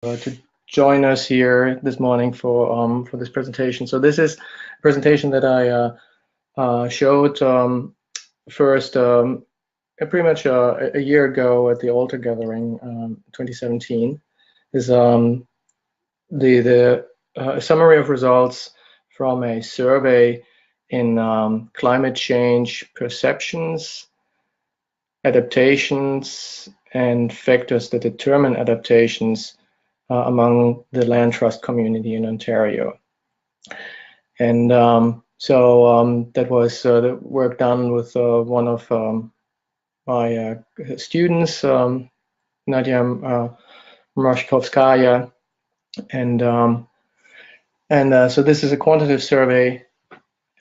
to join us here this morning for this presentation. So this is a presentation that I showed first pretty much a year ago at the OLTA Gathering 2017. Is the summary of results from a survey in climate change perceptions, adaptations, and factors that determine adaptations among the land trust community in Ontario. And that was the work done with one of my students, Nadia Mrashkovskaya, and so this is a quantitative survey,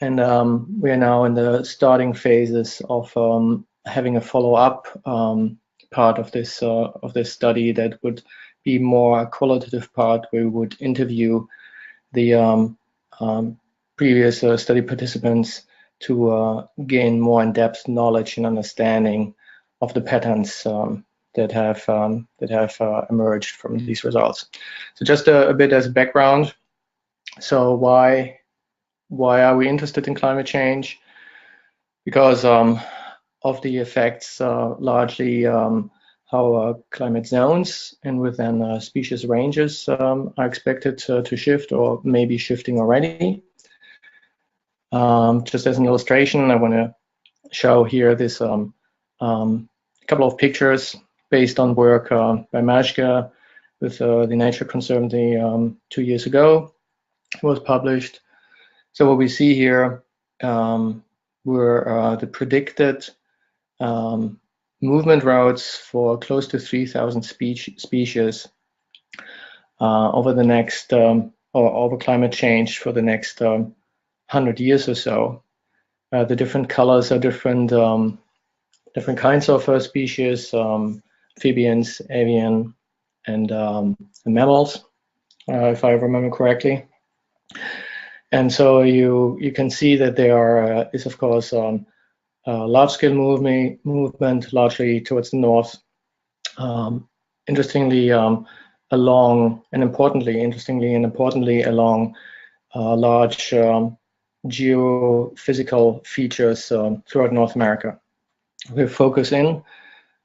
and we are now in the starting phases of having a follow-up part of this study that would be more a qualitative part, where we would interview the previous study participants to gain more in-depth knowledge and understanding of the patterns that have emerged from these results. So just a bit as background. So why are we interested in climate change? Because of the effects largely how climate zones and within species ranges are expected to shift, or maybe shifting already. Just as an illustration, I want to show here this couple of pictures based on work by Majka with the Nature Conservancy 2 years ago. It was published. So what we see here were the predicted movement routes for close to 3,000 species over the next, or over climate change for the next 100 years or so. The different colors are different kinds of species, amphibians, avian, and mammals, if I remember correctly. And so you can see that there is, of course, large-scale movement, largely towards the north. Interestingly, along and importantly along large geophysical features throughout North America. We focus in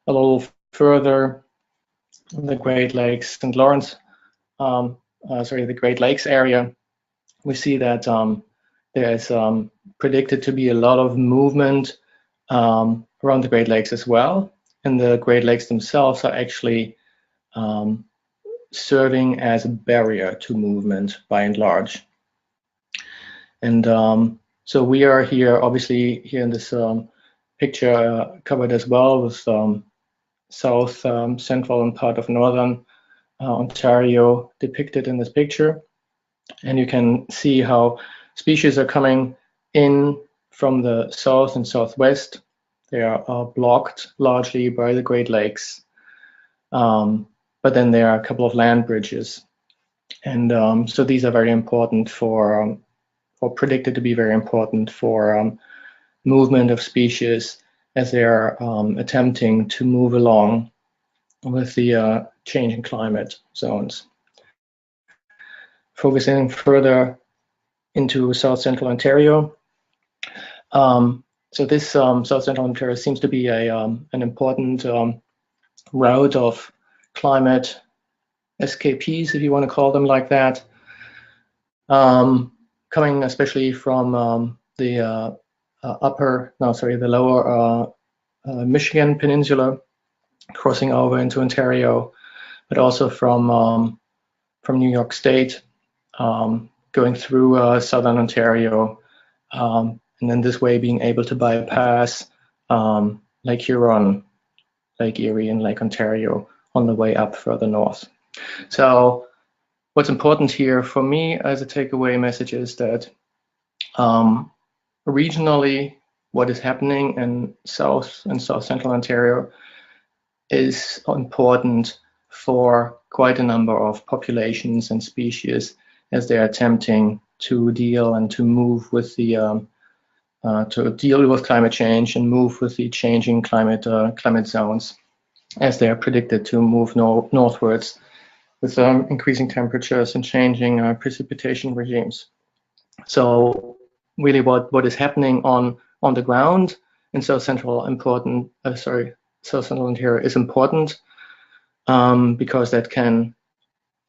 a little further on the Great Lakes St. Lawrence, the Great Lakes area. We see that there is predicted to be a lot of movement around the Great Lakes as well, and the Great Lakes themselves are actually serving as a barrier to movement by and large. And so we are here, obviously, here in this picture covered as well with south, central, and part of northern Ontario depicted in this picture. And you can see how species are coming in from the south and southwest. They are blocked largely by the Great Lakes, but then there are a couple of land bridges, and so these are very important for, or predicted to be very important for movement of species as they are attempting to move along with the changing climate zones. Focusing further into South Central Ontario. So this South Central Ontario seems to be an important route of climate escapees, if you want to call them like that, coming especially from the lower Michigan Peninsula, crossing over into Ontario, but also from New York State, going through southern Ontario, and then this way being able to bypass Lake Huron, Lake Erie, and Lake Ontario on the way up further north. So what's important here for me as a takeaway message is that regionally, what is happening in South and South Central Ontario is important for quite a number of populations and species as they're attempting to deal and to move with the to deal with climate change and move with the changing climate zones as they are predicted to move northwards with increasing temperatures and changing precipitation regimes. So really what is happening on the ground in South Central Ontario is important because that can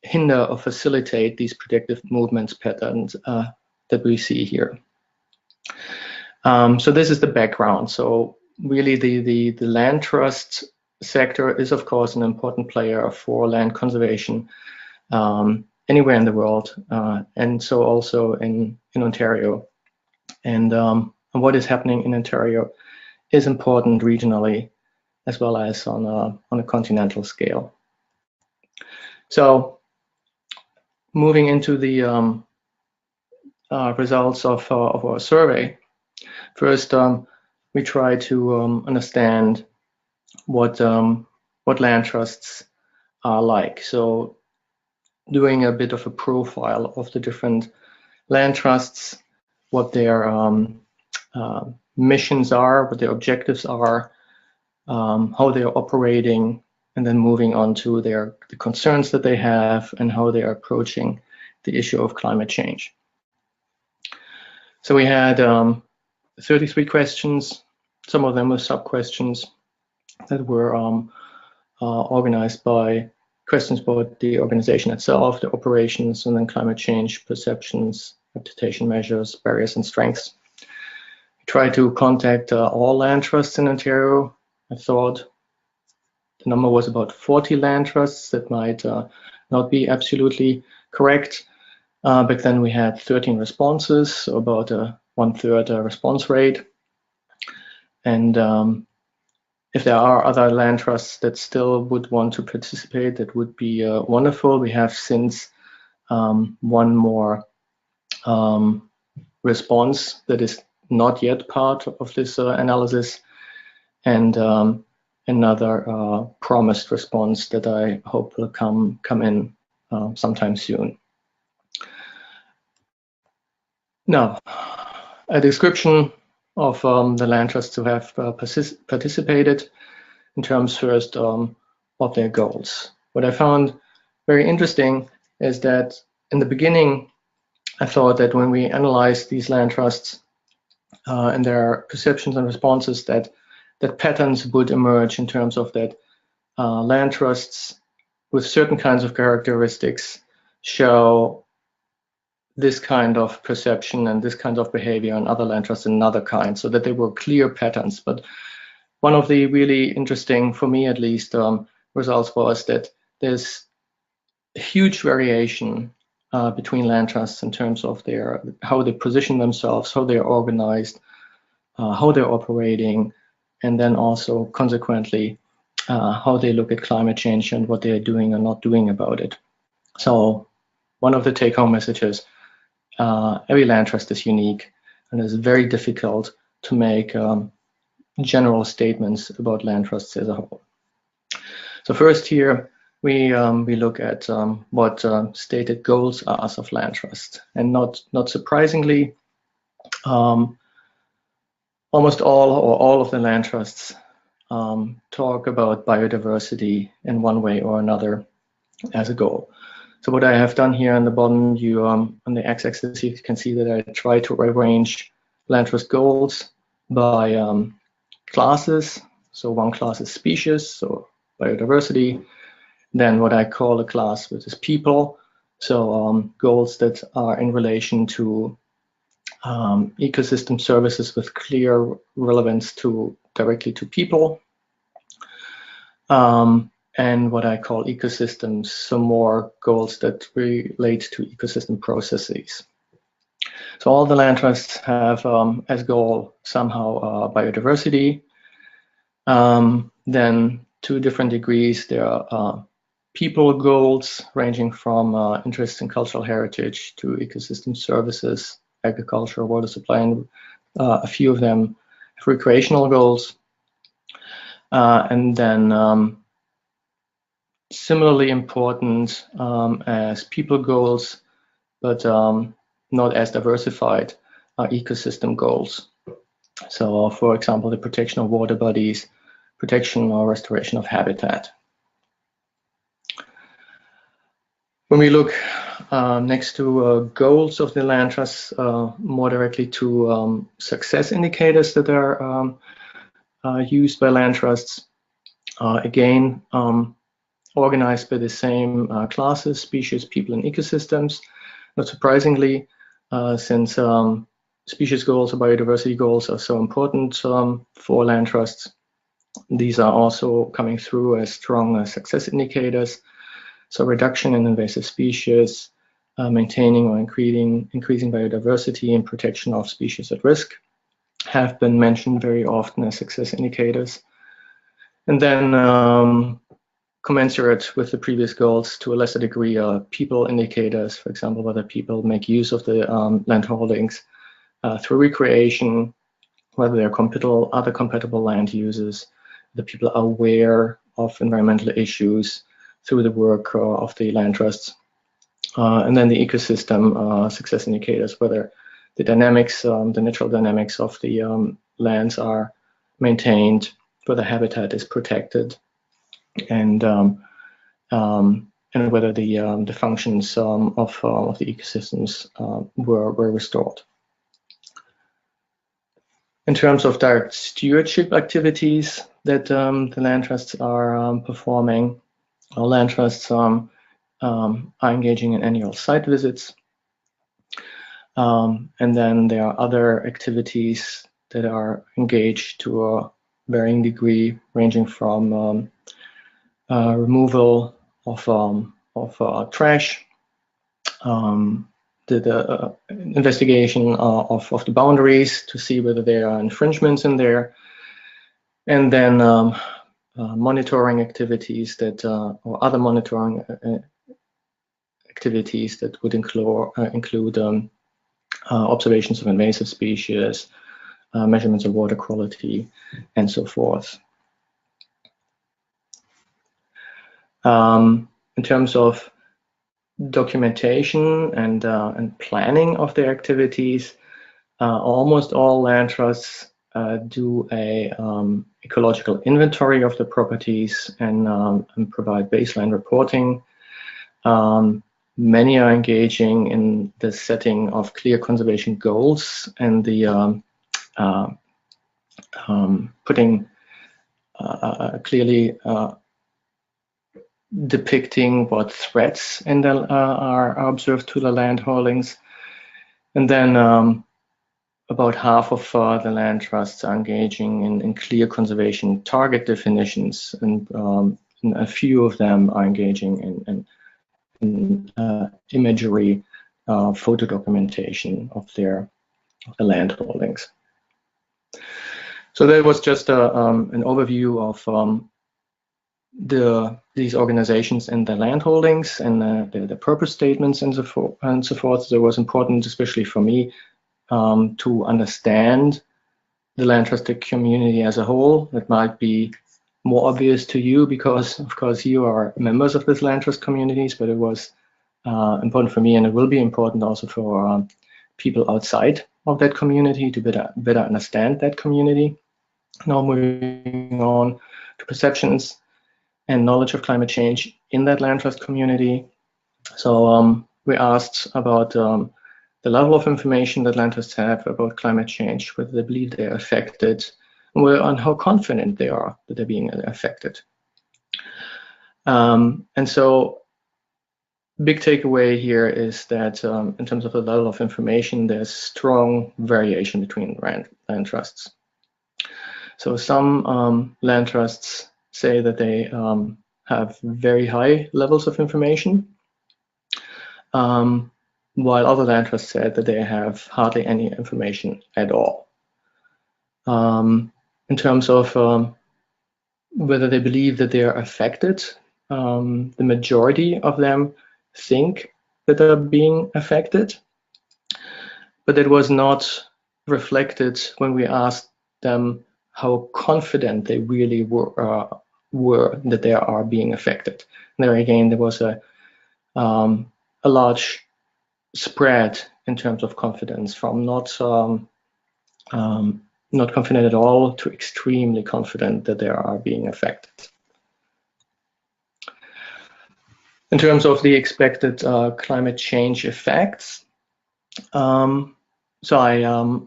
hinder or facilitate these predictive movements patterns that we see here. So this is the background. So really the land trust sector is of course an important player for land conservation anywhere in the world, and so also in Ontario. And what is happening in Ontario is important regionally as well as on a continental scale. So moving into the results of our survey, first we try to understand what land trusts are like. So doing a bit of a profile of the different land trusts, what their missions are, what their objectives are, how they're operating, and then moving on to the concerns that they have and how they are approaching the issue of climate change. So we had 33 questions. Some of them were sub-questions that were organized by questions about the organization itself, the operations, and then climate change perceptions, adaptation measures, barriers, and strengths. We tried to contact all land trusts in Ontario. I thought the number was about 40 land trusts. That might not be absolutely correct. Back then we had 13 responses, so about a 1/3 response rate. And if there are other land trusts that still would want to participate, that would be wonderful. We have since one more response that is not yet part of this analysis, and another promised response that I hope will come in sometime soon. Now, a description of the land trusts who have participated in terms first of their goals. What I found very interesting is that in the beginning, I thought that when we analyzed these land trusts and their perceptions and responses, that patterns would emerge in terms of that land trusts with certain kinds of characteristics show this kind of perception and this kind of behavior, and other land trusts another kind, so that they were clear patterns. But one of the really interesting, for me at least, results was that there's a huge variation between land trusts in terms of how they position themselves, how they're organized, how they're operating, and then also consequently how they look at climate change and what they are doing or not doing about it. So one of the take-home messages: every land trust is unique, and it's very difficult to make general statements about land trusts as a whole. So first here, we look at what stated goals are of land trust, and not surprisingly, almost all of the land trusts talk about biodiversity in one way or another as a goal. So what I have done here on the bottom, on the x-axis, you can see that I try to arrange land trust goals by classes. So one class is species, so biodiversity. Then what I call a class, which is people. So goals that are in relation to ecosystem services with clear relevance directly to people. And what I call ecosystems, some more goals that relate to ecosystem processes. So all the land trusts have as goal somehow biodiversity. Then to different degrees, there are people goals ranging from interest in cultural heritage to ecosystem services, agriculture, water supply, and a few of them have recreational goals. And then similarly important as people goals, but not as diversified, are ecosystem goals. So for example, the protection of water bodies, protection or restoration of habitat. When we look next to goals of the land trusts, more directly to success indicators that are used by land trusts, again, organized by the same classes, species, people, and ecosystems. Not surprisingly, since species goals or biodiversity goals are so important for land trusts, these are also coming through as strong success indicators. So reduction in invasive species, maintaining or increasing biodiversity, and protection of species at risk have been mentioned very often as success indicators. And then commensurate with the previous goals, to a lesser degree, people indicators, for example, whether people make use of the land holdings through recreation, whether they're other compatible land uses, the people are aware of environmental issues through the work of the land trusts. And then the ecosystem success indicators, whether the dynamics, the natural dynamics of the lands are maintained, whether habitat is protected, and whether the functions of the ecosystems were restored. In terms of direct stewardship activities that the land trusts are performing, our land trusts are engaging in annual site visits. And then there are other activities that are engaged to a varying degree, ranging from removal of trash, the investigation of the boundaries to see whether there are infringements in there, and then monitoring activities that or other monitoring activities that would include observations of invasive species, measurements of water quality, and so forth. In terms of documentation and planning of their activities, almost all land trusts do a ecological inventory of the properties and provide baseline reporting. Many are engaging in the setting of clear conservation goals and the putting clearly depicting what threats are observed to the land holdings. And then about half of the land trusts are engaging in clear conservation target definitions, and a few of them are engaging in imagery, photo documentation of the land holdings. So that was just an overview of these organizations and the land holdings and the purpose statements and so forth. So it was important, especially for me, to understand the land trust community as a whole. That might be more obvious to you because, of course, you are members of this land trust communities, but it was important for me, and it will be important also for people outside of that community to better understand that community. Now moving on to perceptions and knowledge of climate change in that land trust community. So we asked about the level of information that land trusts have about climate change, whether they believe they're affected, and how confident they are that they're being affected. And so big takeaway here is that in terms of the level of information, there's strong variation between land trusts. So some land trusts say that they have very high levels of information, while other land trusts said that they have hardly any information at all. In terms of whether they believe that they are affected, the majority of them think that they're being affected, but it was not reflected when we asked them how confident they really were that they are being affected. And there again, there was a large spread in terms of confidence, from not confident at all to extremely confident that they are being affected. In terms of the expected climate change effects, so I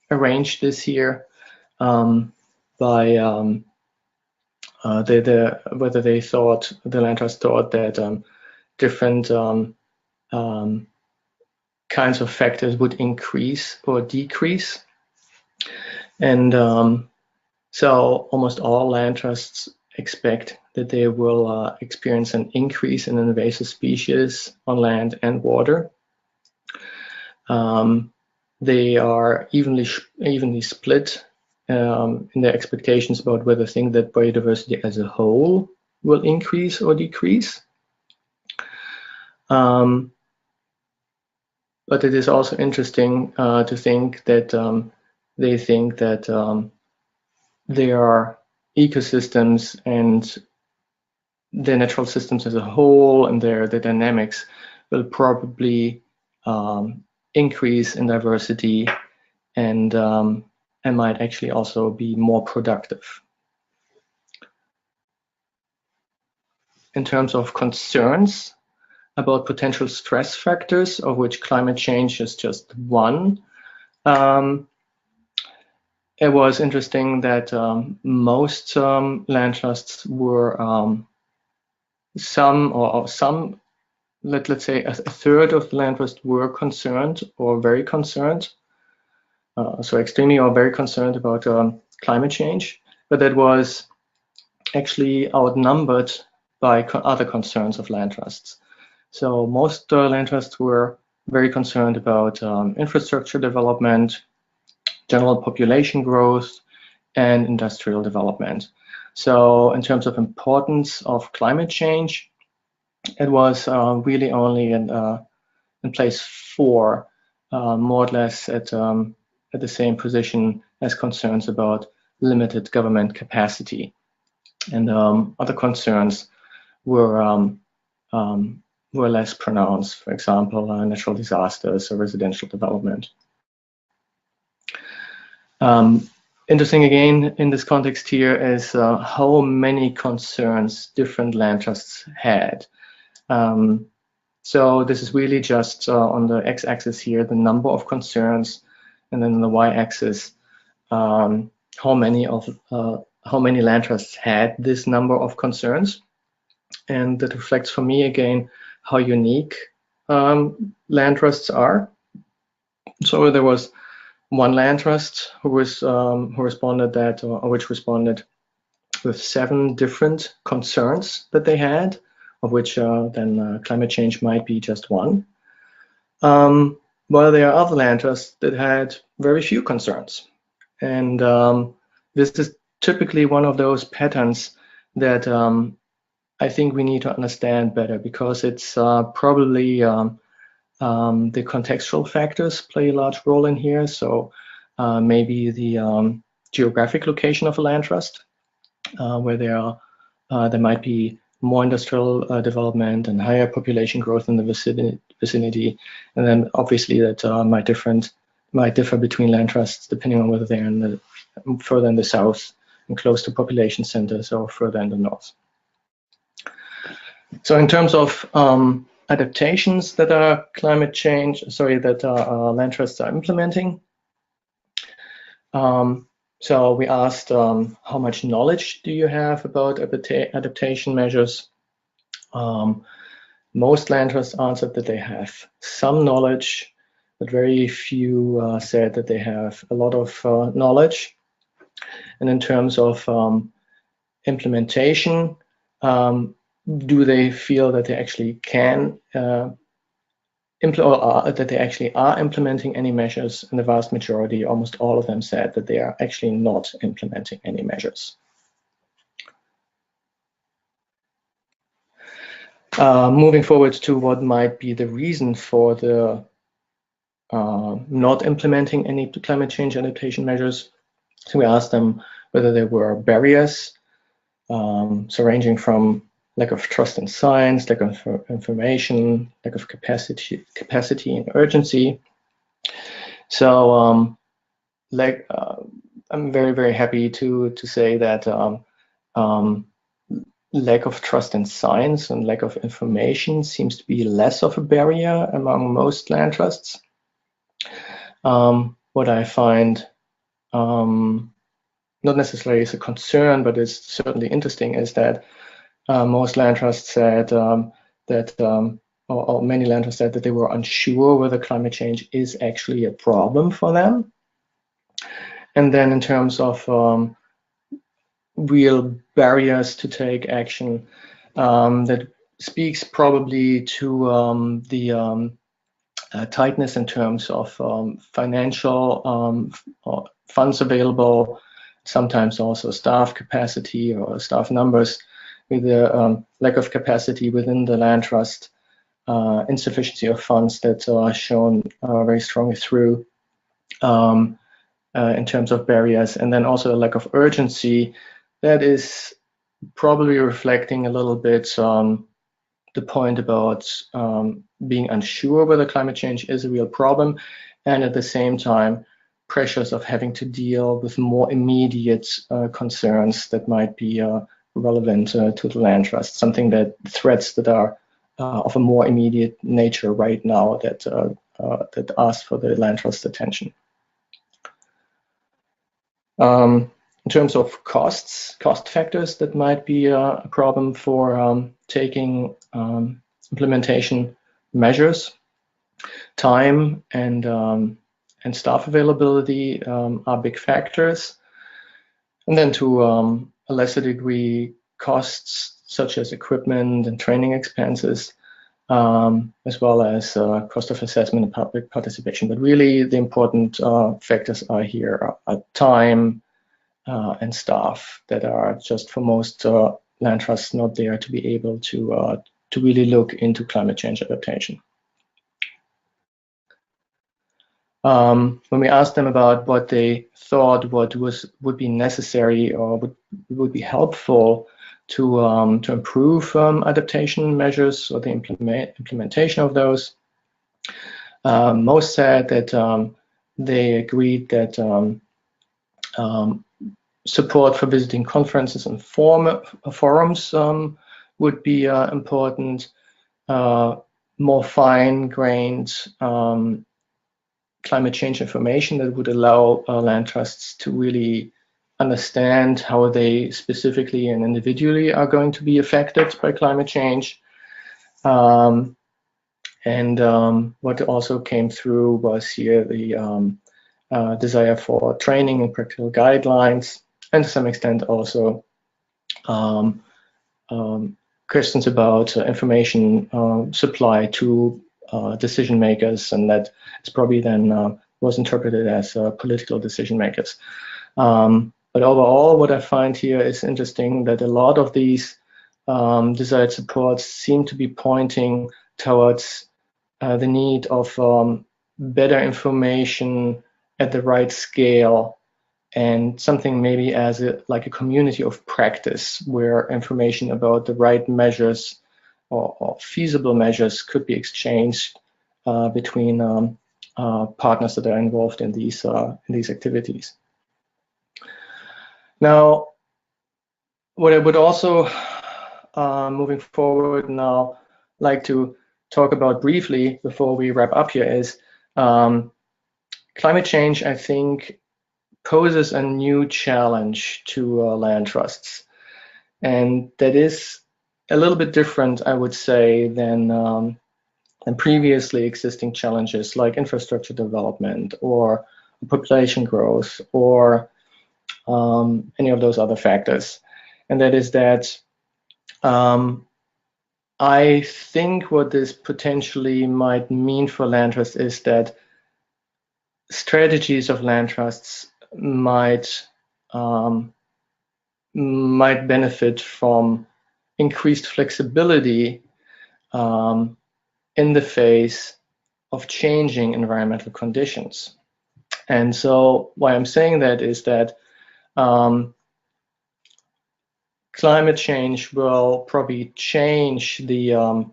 arranged this here by whether they thought, the land trust thought that different kinds of factors would increase or decrease. And so almost all land trusts expect that they will experience an increase in invasive species on land and water. They are evenly split in their expectations about whether they think that biodiversity as a whole will increase or decrease. But it is also interesting to think that they think that their ecosystems and the natural systems as a whole and the dynamics will probably increase in diversity and might actually also be more productive. In terms of concerns about potential stress factors, of which climate change is just one, it was interesting that most land trusts were let's say a third of the land trusts were concerned or very concerned, so extremely or very concerned about climate change, but that was actually outnumbered by other concerns of land trusts. So most land trusts were very concerned about infrastructure development, general population growth, and industrial development. So in terms of importance of climate change, it was really only in place 4, more or less at the same position as concerns about limited government capacity. And other concerns were less pronounced, for example, natural disasters or residential development. Interesting again in this context here is how many concerns different land trusts had. So this is really just on the x-axis here, the number of concerns, and then on the y-axis, how many land trusts had this number of concerns. And that reflects for me again how unique land trusts are. So there was one land trust who responded which responded with 7 different concerns that they had, of which then climate change might be just one. While there are other land trusts that had very few concerns. And this is typically one of those patterns that I think we need to understand better, because it's probably the contextual factors play a large role in here. So maybe the geographic location of a land trust, where there might be more industrial development and higher population growth in the vicinity, and then obviously that might differ between land trusts depending on whether they're further in the south and close to population centers or further in the north. So in terms of adaptations that are land trusts are implementing, so we asked how much knowledge do you have about adaptation measures? Most land trusts answered that they have some knowledge, but very few said that they have a lot of knowledge. And in terms of implementation, do they feel that they actually can that they actually are implementing any measures? And the vast majority, almost all of them, said that they are actually not implementing any measures. Moving forward to what might be the reason for the not implementing any climate change adaptation measures. So we asked them whether there were barriers, so ranging from lack of trust in science, lack of information, lack of capacity and urgency. So I'm very, very happy to say that lack of trust in science and lack of information seems to be less of a barrier among most land trusts. What I find not necessarily is a concern, but it's certainly interesting, is that most land trusts said or many land trusts said that they were unsure whether climate change is actually a problem for them. And then in terms of real barriers to take action, that speaks probably to the tightness in terms of financial funds available, sometimes also staff capacity or staff numbers, with the lack of capacity within the land trust, insufficiency of funds that are shown very strongly through in terms of barriers, and then also a lack of urgency that is probably reflecting a little bit the point about being unsure whether climate change is a real problem, and at the same time pressures of having to deal with more immediate concerns that might be relevant to the land trust, something that threats that are of a more immediate nature right now that that ask for the land trust attention. In terms of cost factors that might be a problem for taking implementation measures, time and staff availability are big factors. And then to a lesser degree, costs such as equipment and training expenses, as well as cost of assessment and public participation. But really the important factors are here are time and staff that are just for most land trusts not there to be able to really look into climate change adaptation. When we asked them about what they thought would be necessary or would be helpful to improve adaptation measures or the implementation of those, most said that they agreed that support for visiting conferences and forums would be important. More fine-grained climate change information that would allow land trusts to really understand how they specifically and individually are going to be affected by climate change. And what also came through was here the desire for training and practical guidelines, and to some extent also questions about information supply to decision makers, and that is probably then was interpreted as political decision makers. But overall, what I find here is interesting that a lot of these desired supports seem to be pointing towards the need of better information at the right scale, and something maybe as like a community of practice where information about the right measures or feasible measures could be exchanged between partners that are involved in these activities. Now, what I would also, moving forward now, like to talk about briefly before we wrap up here is climate change, I think, poses a new challenge to land trusts. And that is a little bit different, I would say, than previously existing challenges like infrastructure development or population growth or any of those other factors. And that is that I think what this potentially might mean for land trusts is that strategies of land trusts might benefit from increased flexibility in the face of changing environmental conditions. And so why I'm saying that is that climate change will probably change the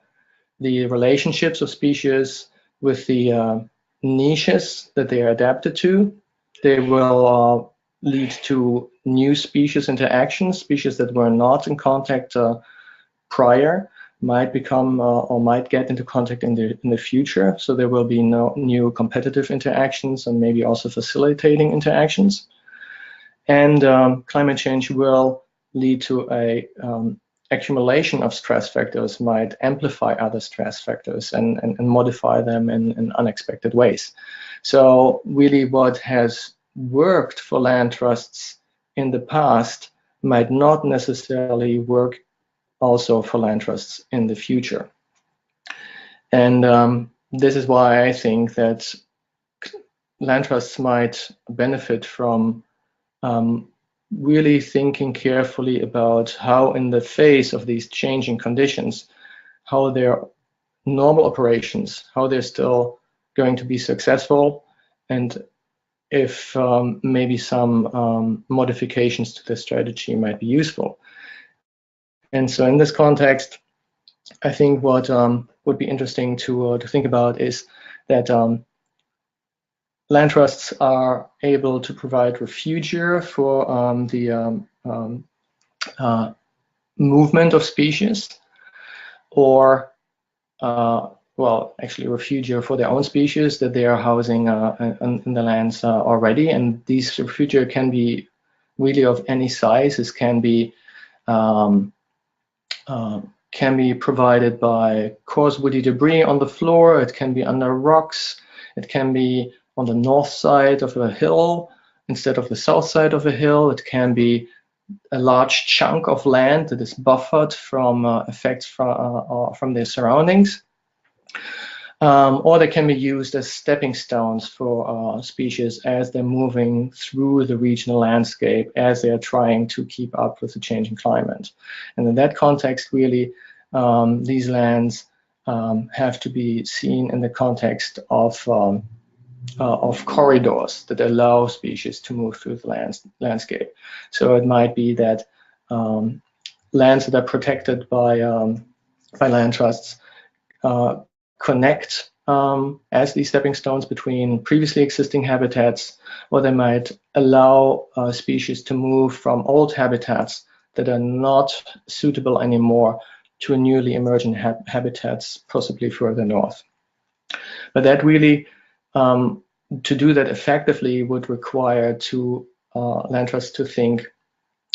relationships of species with the niches that they are adapted to. They will lead to new species interactions. Species that were not in contact prior might become or might get into contact in the future. So there will be no new competitive interactions and maybe also facilitating interactions. And climate change will lead to a accumulation of stress factors, might amplify other stress factors and modify them in unexpected ways. So really what has worked for land trusts in the past might not necessarily work also for land trusts in the future. And this is why I think that land trusts might benefit from really thinking carefully about how, in the face of these changing conditions, how their normal operations, how they're still going to be successful, and if maybe some modifications to the strategy might be useful. And so in this context, I think what would be interesting to think about is that land trusts are able to provide refugia for the movement of species, or well, actually refugia for their own species that they are housing in the lands already. And these refugia can be really of any size. This can be provided by coarse woody debris on the floor. It can be under rocks. It can be on the north side of a hill instead of the south side of a hill. It can be a large chunk of land that is buffered from effects from their surroundings. Or they can be used as stepping stones for species as they're moving through the regional landscape, as they're trying to keep up with the changing climate. And in that context, really, these lands have to be seen in the context of corridors that allow species to move through the landscape. So it might be that lands that are protected by land trusts connect as these stepping stones between previously existing habitats, or they might allow species to move from old habitats that are not suitable anymore to newly emerging habitats, possibly further north. But that really, to do that effectively, would require land trusts to think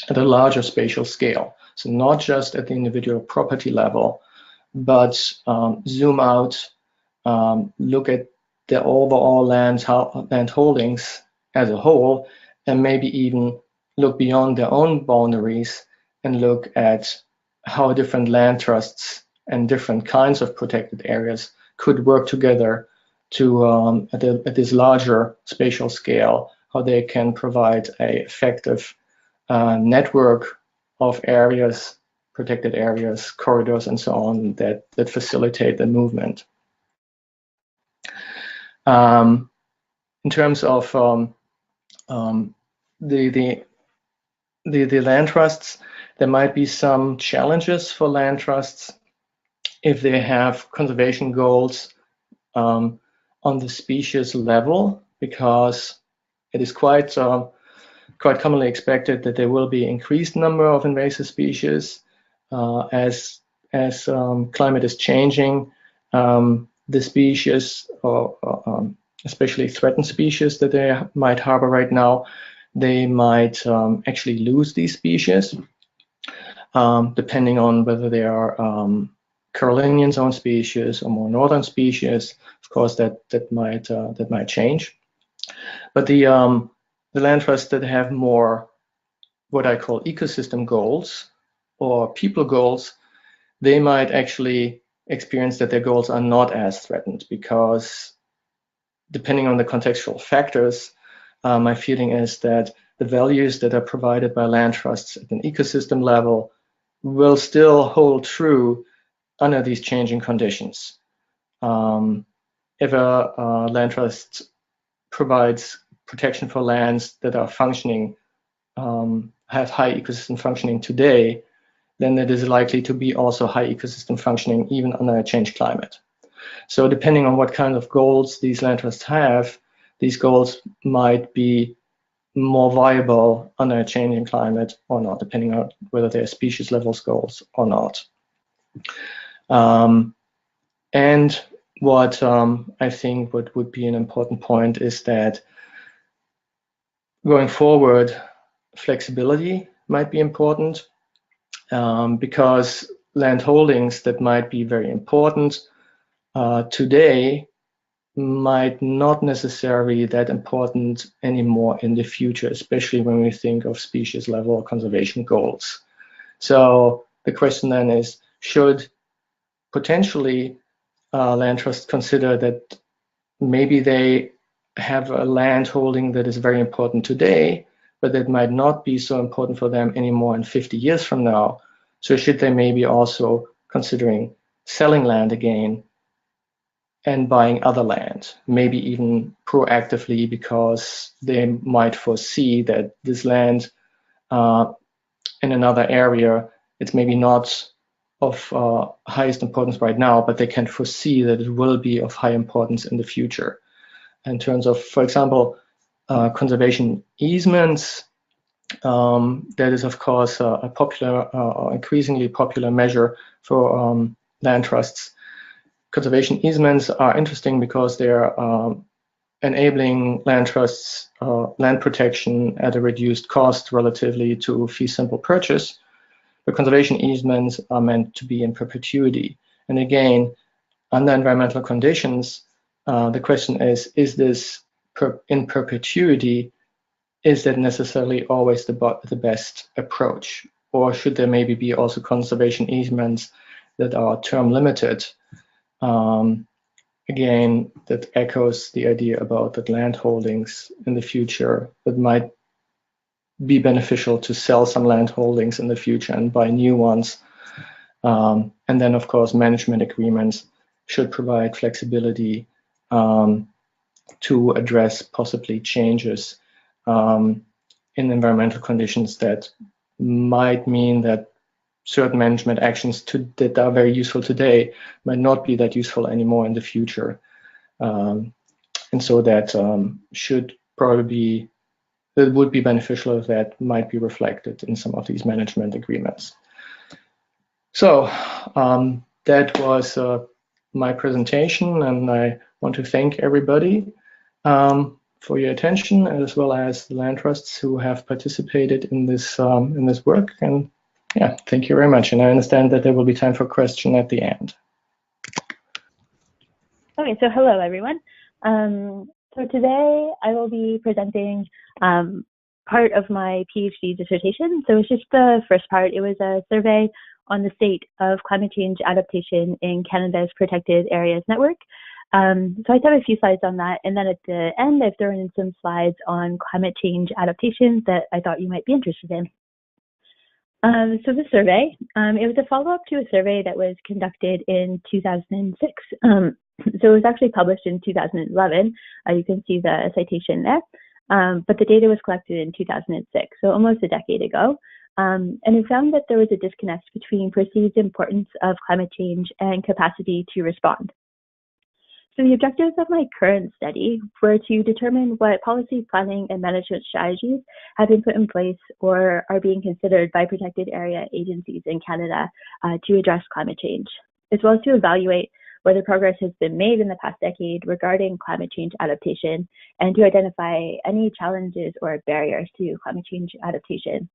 at a larger spatial scale. So not just at the individual property level, but zoom out, look at the overall land holdings as a whole, and maybe even look beyond their own boundaries and look at how different land trusts and different kinds of protected areas could work together to, at this larger spatial scale, how they can provide an effective network of areas, protected areas, corridors, and so on that facilitate the movement. In terms of the land trusts, there might be some challenges for land trusts if they have conservation goals on the species level, because it is quite commonly expected that there will be increased number of invasive species as climate is changing. The species, or especially threatened species that they might harbor right now, they might actually lose these species, depending on whether they are Carolinian zone species or more northern species. Of course, that might change. But the land trusts that have more what I call ecosystem goals or people goals, they might actually experience that their goals are not as threatened, because depending on the contextual factors, my feeling is that the values that are provided by land trusts at an ecosystem level will still hold true under these changing conditions. If a land trust provides protection for lands that are functioning, have high ecosystem functioning today, then it is likely to be also high ecosystem functioning even under a changed climate. So depending on what kind of goals these land trusts have, these goals might be more viable under a changing climate or not, depending on whether they're species level goals or not. And what I think would be an important point is that going forward, flexibility might be important, because land holdings that might be very important today might not necessarily be that important anymore in the future, especially when we think of species level conservation goals. So the question then is, should potentially land trusts consider that maybe they have a land holding that is very important today, but that might not be so important for them anymore in 50 years from now? So should they maybe also considering selling land again and buying other land, maybe even proactively, because they might foresee that this land in another area, it's maybe not of highest importance right now, but they can foresee that it will be of high importance in the future. In terms of, for example, conservation easements, that is, of course, a popular, increasingly popular measure for land trusts. Conservation easements are interesting because they're enabling land trusts land protection at a reduced cost relatively to fee simple purchase. But conservation easements are meant to be in perpetuity. And again, under environmental conditions, the question is this in perpetuity? Is that necessarily always the best approach? Or should there maybe be also conservation easements that are term limited? Again, that echoes the idea about that land holdings in the future that might be beneficial to sell some land holdings in the future and buy new ones. And then, of course, management agreements should provide flexibility to address possibly changes in environmental conditions that might mean that certain management actions that are very useful today might not be that useful anymore in the future. And so that should probably be, it would be beneficial if that might be reflected in some of these management agreements. So that was my presentation, and I want to thank everybody for your attention, as well as the land trusts who have participated in this work. And yeah, thank you very much. And I understand that there will be time for question at the end. Okay, so hello everyone. So today I will be presenting part of my PhD dissertation. So it's just the first part. It was a survey on the state of climate change adaptation in Canada's protected areas network. So I have a few slides on that, and then at the end I've thrown in some slides on climate change adaptation that I thought you might be interested in. So the survey, it was a follow-up to a survey that was conducted in 2006. So it was actually published in 2011. You can see the citation there, but the data was collected in 2006, so almost a decade ago. And it found that there was a disconnect between perceived importance of climate change and capacity to respond. So the objectives of my current study were to determine what policy planning and management strategies have been put in place or are being considered by protected area agencies in Canada to address climate change, as well as to evaluate whether progress has been made in the past decade regarding climate change adaptation, and to identify any challenges or barriers to climate change adaptation.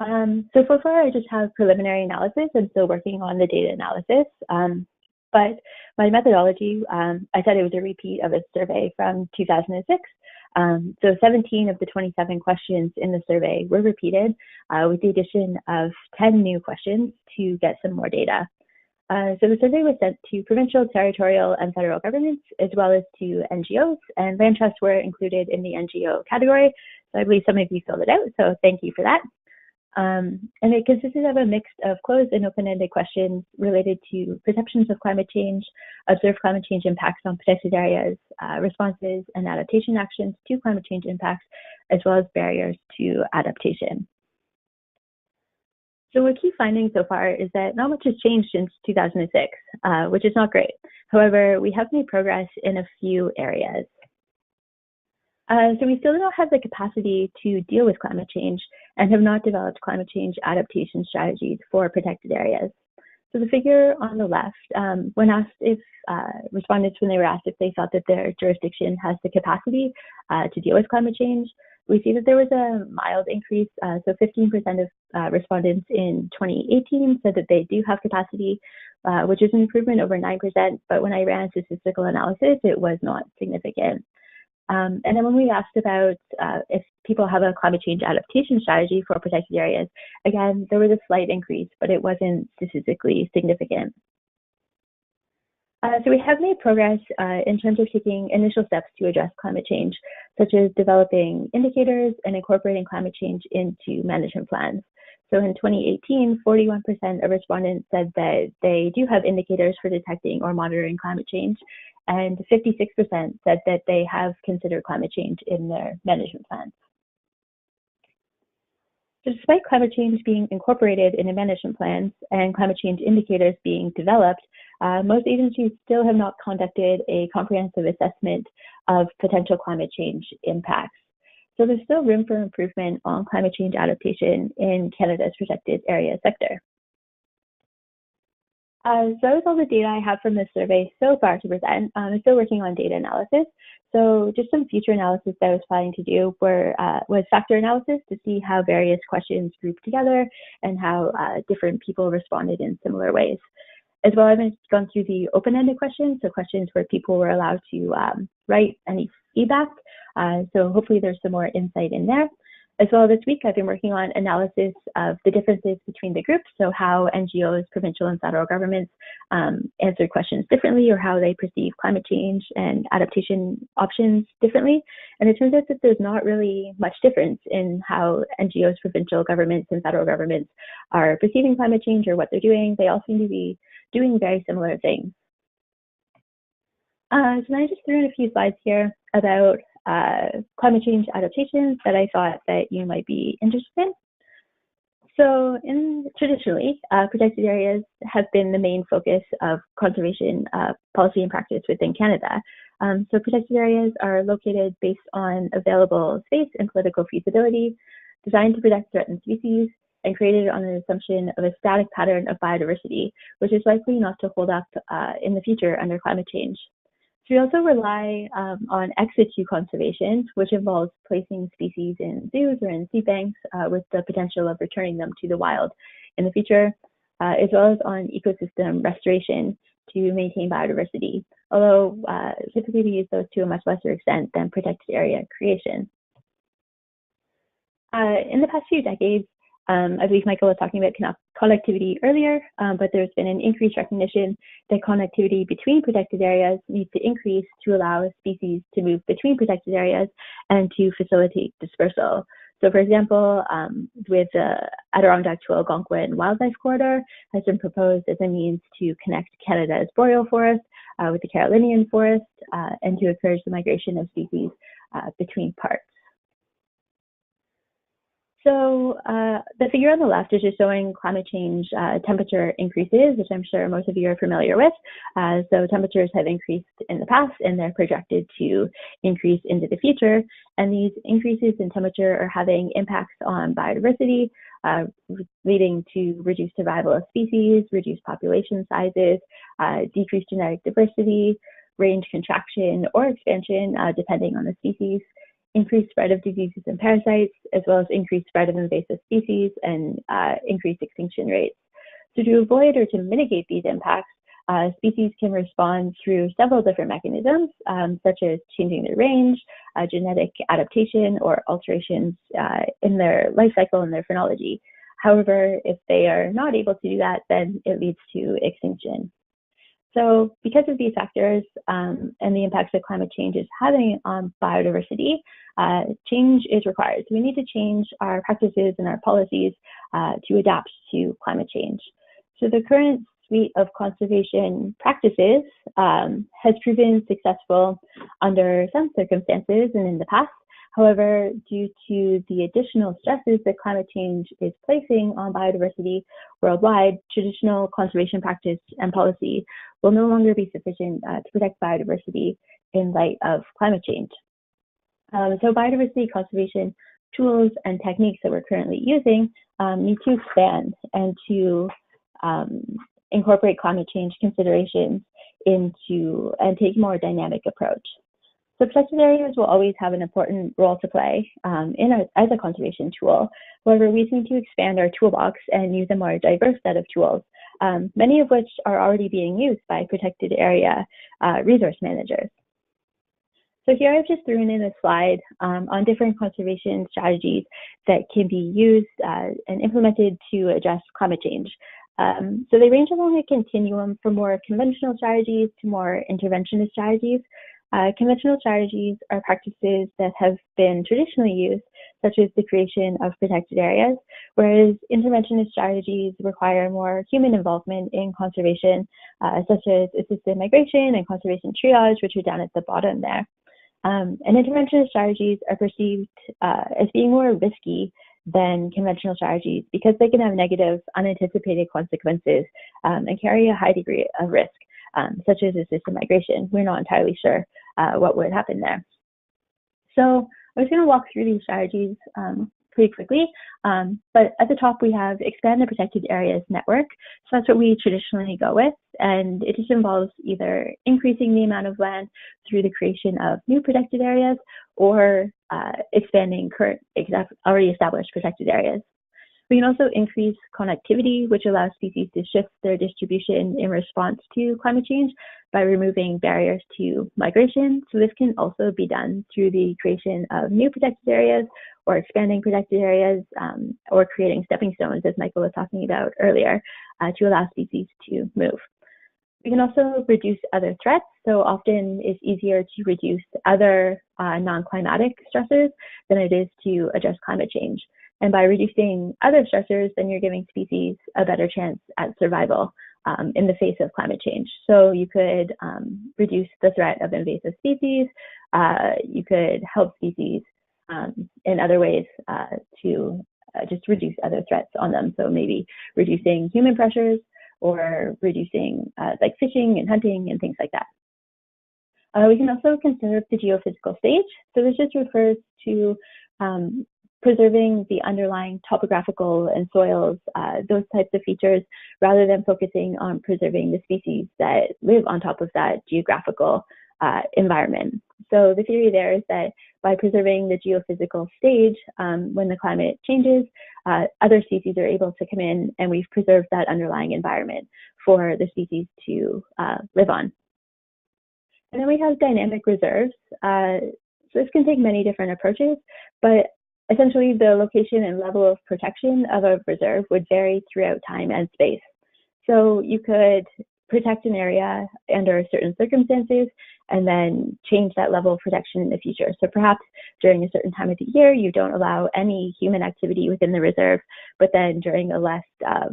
So far I just have preliminary analysis. I'm still working on the data analysis. But my methodology, I said it was a repeat of a survey from 2006. So 17 of the 27 questions in the survey were repeated with the addition of 10 new questions to get some more data. So the survey was sent to provincial, territorial, and federal governments, as well as to NGOs, and land trusts were included in the NGO category. So I believe some of you filled it out, so thank you for that. And it consisted of a mix of closed and open-ended questions related to perceptions of climate change, observed climate change impacts on protected areas, responses and adaptation actions to climate change impacts, as well as barriers to adaptation. So a key finding so far is that not much has changed since 2006, which is not great. However, we have made progress in a few areas. So we still don't have the capacity to deal with climate change and have not developed climate change adaptation strategies for protected areas. So the figure on the left, when asked if respondents, when they were asked if they felt that their jurisdiction has the capacity to deal with climate change, we see that there was a mild increase. So 15% of respondents in 2018 said that they do have capacity, which is an improvement over 9%. But when I ran statistical analysis, it was not significant. And then when we asked about if people have a climate change adaptation strategy for protected areas, again, there was a slight increase, but it wasn't statistically significant. So we have made progress in terms of taking initial steps to address climate change, such as developing indicators and incorporating climate change into management plans. So in 2018, 41% of respondents said that they do have indicators for detecting or monitoring climate change, and 56% said that they have considered climate change in their management plans. So despite climate change being incorporated into management plans and climate change indicators being developed, most agencies still have not conducted a comprehensive assessment of potential climate change impacts. So there's still room for improvement on climate change adaptation in Canada's protected area sector. So that was all the data I have from this survey so far to present. I'm still working on data analysis. So just some future analysis that I was planning to do was factor analysis to see how various questions grouped together and how different people responded in similar ways. As well, I've gone through the open-ended questions, so questions where people were allowed to write any feedback. So hopefully there's some more insight in there. As well, this week I've been working on analysis of the differences between the groups, so how NGOs, provincial and federal governments answered questions differently, or how they perceive climate change and adaptation options differently. And it turns out that there's not really much difference in how NGOs, provincial governments and federal governments are perceiving climate change or what they're doing. They all seem to be doing very similar things. So then I just threw in a few slides here about climate change adaptations that I thought that you might be interested in. So traditionally, protected areas have been the main focus of conservation policy and practice within Canada. So protected areas are located based on available space and political feasibility, designed to protect threatened species, and created on an assumption of a static pattern of biodiversity, which is likely not to hold up in the future under climate change. We also rely on ex situ conservation, which involves placing species in zoos or in seed banks with the potential of returning them to the wild in the future, as well as on ecosystem restoration to maintain biodiversity, although typically we use those to a much lesser extent than protected area creation. In the past few decades, I believe Michael was talking about connectivity earlier, but there's been an increased recognition that connectivity between protected areas needs to increase to allow species to move between protected areas and to facilitate dispersal. So for example, with the Adirondack to Algonquin Wildlife Corridor has been proposed as a means to connect Canada's boreal forest with the Carolinian forest and to encourage the migration of species between parks. So the figure on the left is just showing climate change temperature increases, which I'm sure most of you are familiar with. So temperatures have increased in the past and they're projected to increase into the future. And these increases in temperature are having impacts on biodiversity, leading to reduced survival of species, reduced population sizes, decreased genetic diversity, range contraction or expansion, depending on the species, increased spread of diseases and parasites, as well as increased spread of invasive species and increased extinction rates. So to avoid or to mitigate these impacts, species can respond through several different mechanisms, such as changing their range, genetic adaptation, or alterations in their life cycle and their phenology. However, if they are not able to do that, then it leads to extinction. So because of these factors and the impacts that climate change is having on biodiversity, change is required. So we need to change our practices and our policies to adapt to climate change. So the current suite of conservation practices has proven successful under some circumstances and in the past. However, due to the additional stresses that climate change is placing on biodiversity worldwide, traditional conservation practice and policy will no longer be sufficient to protect biodiversity in light of climate change. So biodiversity conservation tools and techniques that we're currently using need to expand and to incorporate climate change considerations into and take a more dynamic approach. So protected areas will always have an important role to play as a conservation tool. However, we need to expand our toolbox and use a more diverse set of tools, many of which are already being used by protected area resource managers. So here I've just thrown in a slide on different conservation strategies that can be used and implemented to address climate change. So they range along a continuum from more conventional strategies to more interventionist strategies. Conventional strategies are practices that have been traditionally used, such as the creation of protected areas, whereas interventionist strategies require more human involvement in conservation, such as assisted migration and conservation triage, which are down at the bottom there. And interventionist strategies are perceived as being more risky than conventional strategies because they can have negative, unanticipated consequences and carry a high degree of risk, such as assisted migration. We're not entirely sure what would happen there. So I'm just going to walk through these strategies pretty quickly, but at the top we have expand the protected areas network. So that's what we traditionally go with, and it just involves either increasing the amount of land through the creation of new protected areas or expanding current already established protected areas. We can also increase connectivity, which allows species to shift their distribution in response to climate change by removing barriers to migration. So this can also be done through the creation of new protected areas or expanding protected areas or creating stepping stones, as Michael was talking about earlier, to allow species to move. We can also reduce other threats. So often it's easier to reduce other non-climatic stressors than it is to address climate change. And by reducing other stressors, then you're giving species a better chance at survival in the face of climate change. So you could reduce the threat of invasive species. You could help species in other ways to just reduce other threats on them. So maybe reducing human pressures or reducing like fishing and hunting and things like that. We can also conserve the geophysical stage. So this just refers to preserving the underlying topographical and soils, those types of features, rather than focusing on preserving the species that live on top of that geographical environment. So the theory there is that by preserving the geophysical stage, when the climate changes, other species are able to come in, and we've preserved that underlying environment for the species to live on. And then we have dynamic reserves. So this can take many different approaches, but essentially the location and level of protection of a reserve would vary throughout time and space. So you could protect an area under certain circumstances and then change that level of protection in the future. So perhaps during a certain time of the year, you don't allow any human activity within the reserve, but then during a less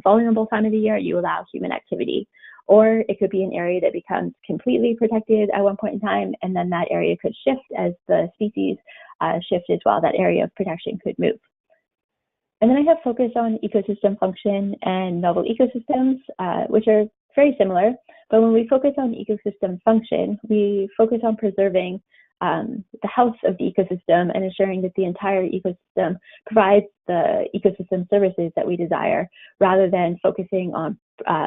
vulnerable time of the year, you allow human activity. Or it could be an area that becomes completely protected at one point in time, and then that area could shift as the species shift as well. That area of protection could move. And then I have focus on ecosystem function and novel ecosystems, which are very similar. But when we focus on ecosystem function, we focus on preserving the health of the ecosystem and ensuring that the entire ecosystem provides the ecosystem services that we desire, rather than focusing on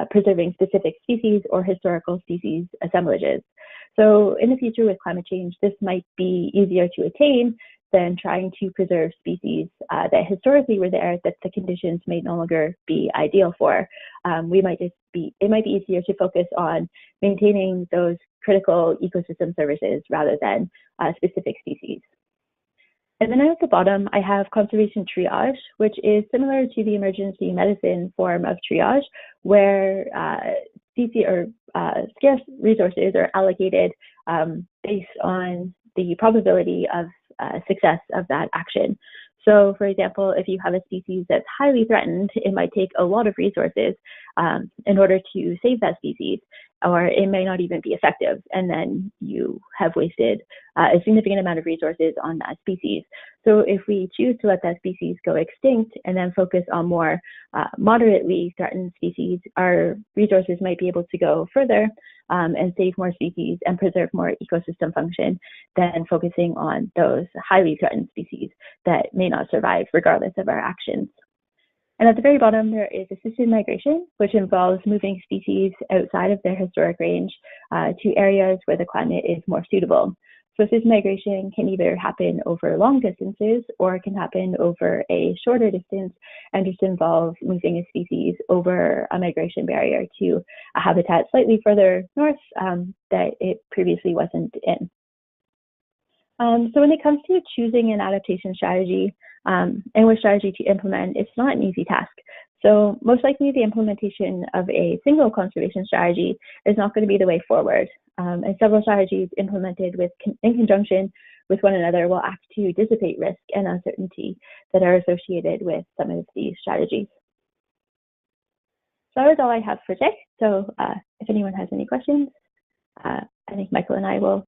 preserving specific species or historical species assemblages. So in the future with climate change, this might be easier to attain than trying to preserve species that historically were there that the conditions may no longer be ideal for. It might be easier to focus on maintaining those critical ecosystem services rather than specific species. And then at the bottom, I have conservation triage, which is similar to the emergency medicine form of triage, where scarce resources are allocated based on the probability of success of that action. So for example, if you have a species that's highly threatened, it might take a lot of resources in order to save that species, or it may not even be effective. And then you have wasted a significant amount of resources on that species. So if we choose to let that species go extinct and then focus on more moderately threatened species, our resources might be able to go further and save more species and preserve more ecosystem function than focusing on those highly threatened species that may not survive regardless of our actions. And at the very bottom, there is assisted migration, which involves moving species outside of their historic range to areas where the climate is more suitable. So assisted migration can either happen over long distances or it can happen over a shorter distance and just involve moving a species over a migration barrier to a habitat slightly further north that it previously wasn't in. So when it comes to choosing an adaptation strategy and which strategy to implement, it's not an easy task. So most likely the implementation of a single conservation strategy is not going to be the way forward. And several strategies implemented in conjunction with one another will act to dissipate risk and uncertainty that are associated with some of these strategies. So that is all I have for today. So if anyone has any questions, I think Michael and I will